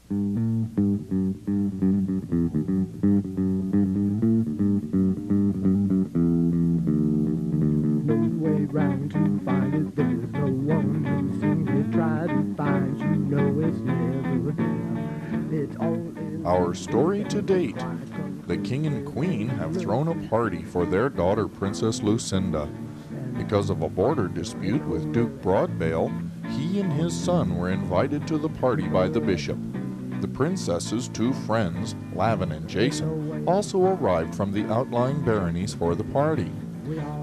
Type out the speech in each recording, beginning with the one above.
Way round to find it, there's no one who seems to try to find you know it's never there. It's all in Our story to date. The king and queen have thrown a party for their daughter Princess Lucinda. Because of a border dispute with Duke Broadbale, he and his son were invited to the party by the bishop. The princess's two friends, Lavin and Jason, also arrived from the outlying baronies for the party.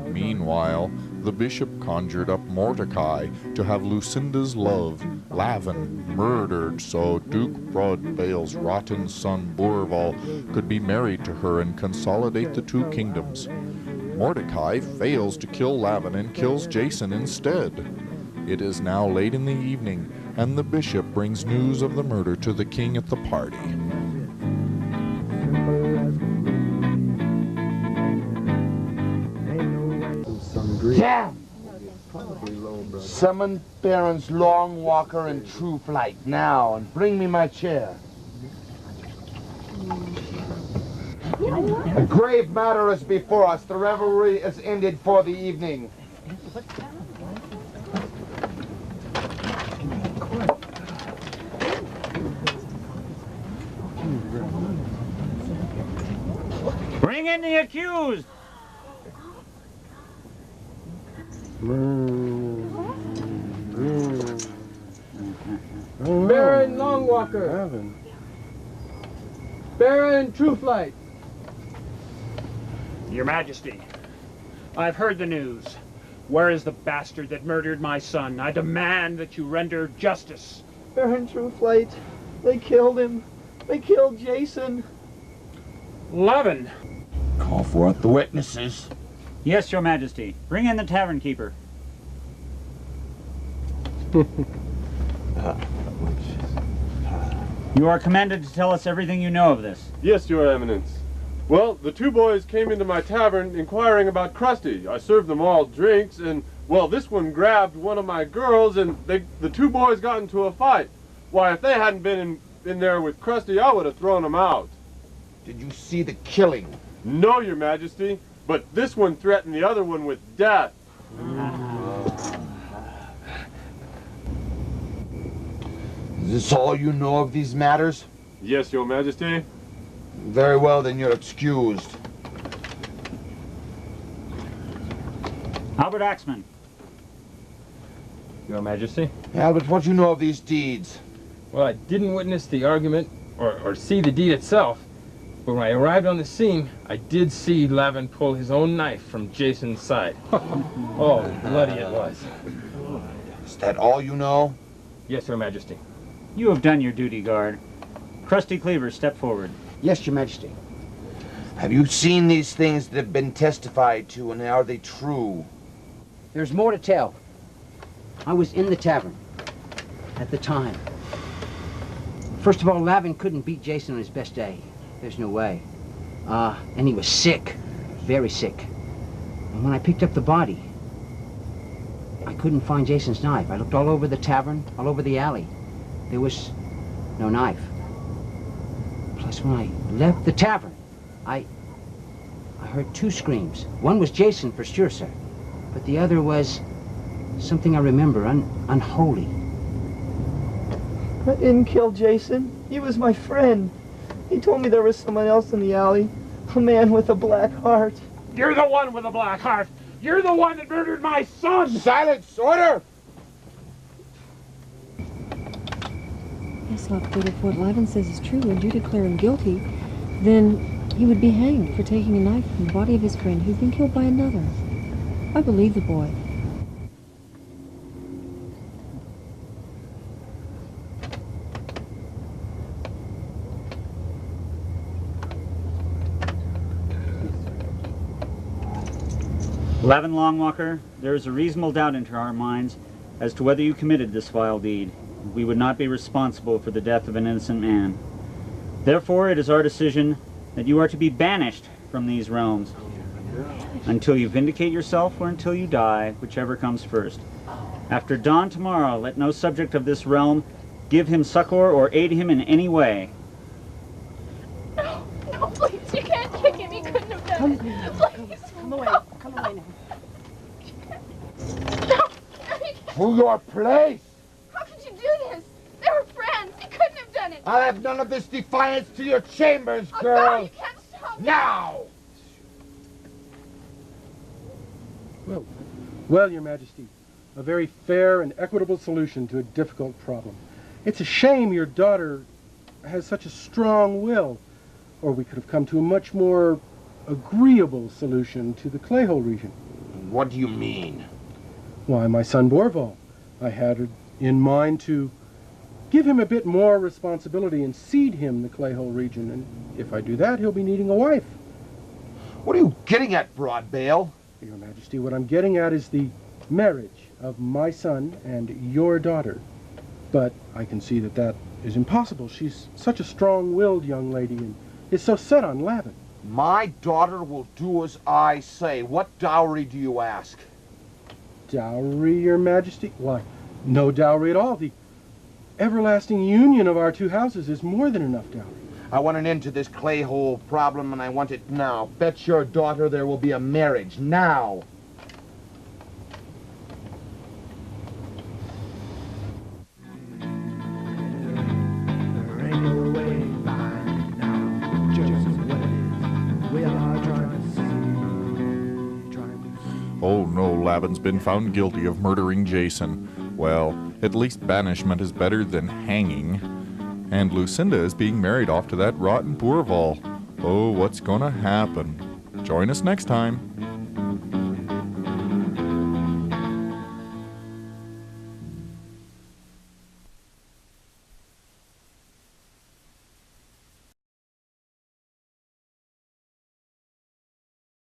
Meanwhile, the bishop conjured up Mordecai to have Lucinda's love, Lavin, murdered so Duke Broadbale's rotten son Bourval could be married to her and consolidate the two kingdoms. Mordecai fails to kill Lavin and kills Jason instead. It is now late in the evening, and the bishop brings news of the murder to the king at the party. Yeah! Summon Barons Longwalker and True Flight now, and bring me my chair. A grave matter is before us. The revelry is ended for the evening. Bring in the accused! Baron Longwalker. Baron Trueflight. Your Majesty, I've heard the news. Where is the bastard that murdered my son? I demand that you render justice. Baron Trueflight. They killed him. They killed Jason. Lavin. Call forth the witnesses. Yes, Your Majesty. Bring in the tavern keeper. You are commanded to tell us everything you know of this. Yes, Your Eminence. Well, the two boys came into my tavern inquiring about Krusty. I served them all drinks, and, well, this one grabbed one of my girls, and the two boys got into a fight. Why, if they hadn't been in there with Krusty, I would have thrown them out. Did you see the killing? No, Your Majesty, but this one threatened the other one with death. Is this all you know of these matters? Yes, Your Majesty. Very well, then you're excused. Albert Axman. Your Majesty. Albert, what do you know of these deeds? Well, I didn't witness the argument or see the deed itself, but when I arrived on the scene, I did see Lavin pull his own knife from Jason's side. Oh, bloody it was. Is that all you know? Yes, Your Majesty. You have done your duty, guard. Krusty Cleaver, step forward. Yes, Your Majesty. Have you seen these things that have been testified to, and are they true? There's more to tell. I was in the tavern at the time. First of all, Lavin couldn't beat Jason on his best day. There's no way. And he was sick, very sick. And when I picked up the body, I couldn't find Jason's knife. I looked all over the tavern, all over the alley. There was no knife. Plus, when I left the tavern, I heard two screams. One was Jason, for sure, sir. But the other was something I remember, unholy. I didn't kill Jason. He was my friend. He told me there was someone else in the alley. A man with a black heart. You're the one with a black heart. You're the one that murdered my son. Silence! Order! Yes, Lockwood, if what Lavin says is true and you declare him guilty, then he would be hanged for taking a knife from the body of his friend who'd been killed by another. I believe the boy. Lavin Longwalker, there is a reasonable doubt into our minds as to whether you committed this vile deed. We would not be responsible for the death of an innocent man. Therefore, it is our decision that you are to be banished from these realms until you vindicate yourself or until you die, whichever comes first. After dawn tomorrow, let no subject of this realm give him succor or aid him in any way. No, please, you can't kick him. He couldn't have done it. Please. Come away. Come away now. No, you can't. To your place! How could you do this? They were friends. He couldn't have done it. I'll have none of this defiance to your chambers, Oh, girl! God, you can't stop me. Now! Well, Your Majesty, a very fair and equitable solution to a difficult problem. It's a shame your daughter has such a strong will, or we could have come to a much more agreeable solution to the Clayhole region. What do you mean? Why, my son Borval, I had it in mind to give him a bit more responsibility and cede him the Clayhole region, and if I do that, he'll be needing a wife. What are you getting at, Broadbale? Your Majesty, what I'm getting at is the marriage of my son and your daughter. But I can see that that is impossible. She's such a strong-willed young lady and is so set on Lavin. My daughter will do as I say. What dowry do you ask? Dowry, Your Majesty? Why, no dowry at all. The everlasting union of our two houses is more than enough dowry. I want an end to this Clayhole problem, and I want it now. Bet your daughter there will be a marriage now. There ain't no way by now, just what it is. We are trying to see. Oh no, Lavin's been found guilty of murdering Jason. Well, at least banishment is better than hanging. And Lucinda is being married off to that rotten Bourval. Oh, what's gonna happen? Join us next time.